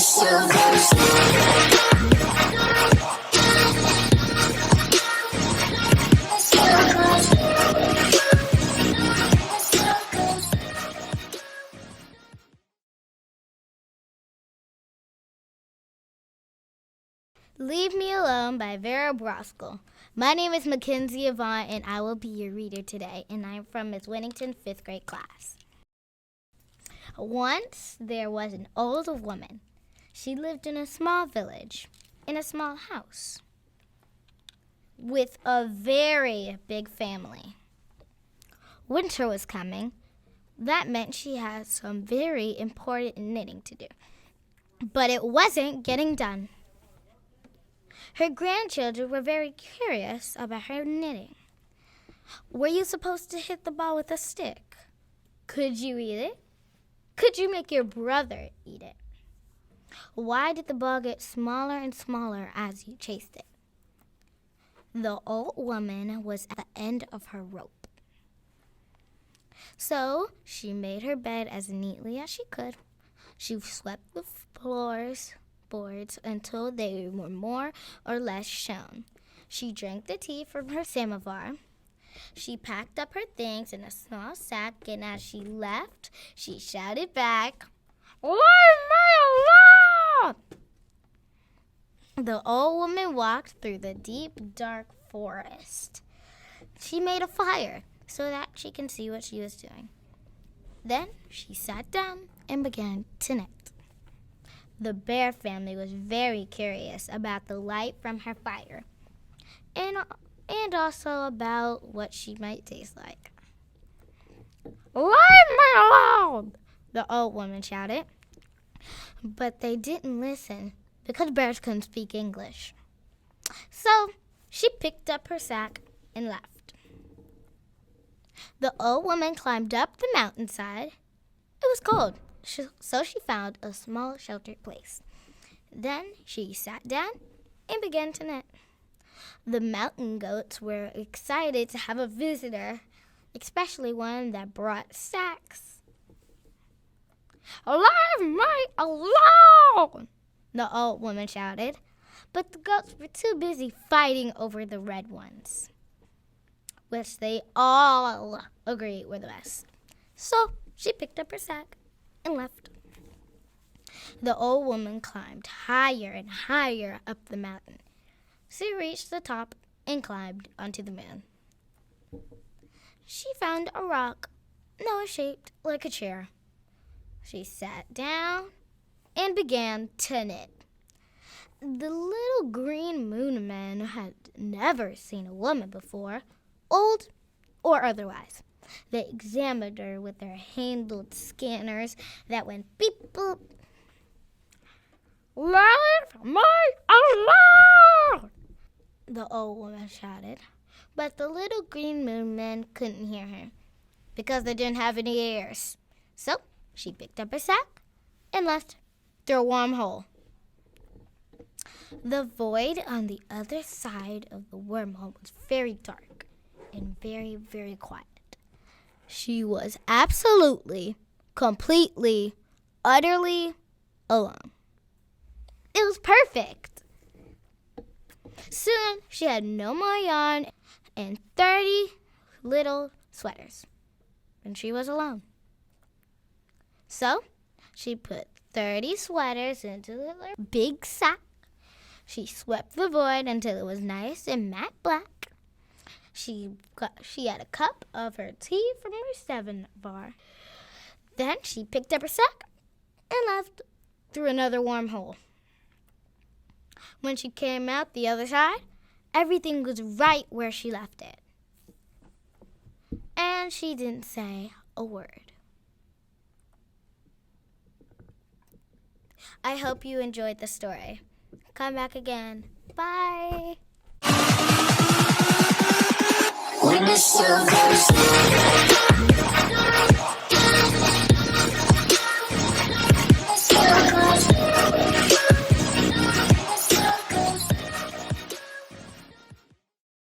Leave Me Alone by Vera Brosgol. My name is Mackenzie and I will be your reader today, and I'm from Miss Winnington's 5th grade class. Once there was an old woman. She lived in a small village, in a small house, with a very big family. Winter was coming. That meant she had some very important knitting to do, but it wasn't getting done. Her grandchildren were very curious about her knitting. Were you supposed to hit the ball with a stick? Could you eat it? Could you make your brother eat it? Why did the ball get smaller and smaller as you chased it? The old woman was at the end of her rope. So she made her bed as neatly as she could. She swept the boards until they were more or less shown. She drank the tea from her samovar. She packed up her things in a small sack, and as she left, she shouted back, "Leave me alone!" The old woman walked through the deep, dark forest. She made a fire so that she can see what she was doing. Then she sat down and began to knit. The bear family was very curious about the light from her fire and also about what she might taste like. "Leave me alone!" the old woman shouted. But they didn't listen because bears couldn't speak English. So she picked up her sack and left. The old woman climbed up the mountainside. It was cold. So she found a small sheltered place. Then she sat down and began to knit. The mountain goats were excited to have a visitor, especially one that brought sacks. "Leave me alone!" the old woman shouted, but the goats were too busy fighting over the red ones, which they all agreed were the best. So she picked up her sack and left. The old woman climbed higher and higher up the mountain. She reached the top and climbed onto the moon. She found a rock that was shaped like a chair. She sat down and began to knit. The little green moon men had never seen a woman before, old or otherwise. They examined her with their handled scanners that went beep boop. "Leave me alone!" the old woman shouted. But the little green moon men couldn't hear her because they didn't have any ears. So she picked up her sack and left through a warm hole. The void on the other side of the wormhole was very dark and very, very quiet. She was absolutely, completely, utterly alone. It was perfect. Soon she had no more yarn and 30 little sweaters, and she was alone. So she put 30 sweaters into the big sack. She swept the void until it was nice and matte black. She had a cup of her tea from her 7-bar. Then she picked up her sack and left through another warm hole. When she came out the other side, everything was right where she left it. And she didn't say a word. I hope you enjoyed the story. Come back again. Bye. When it's so very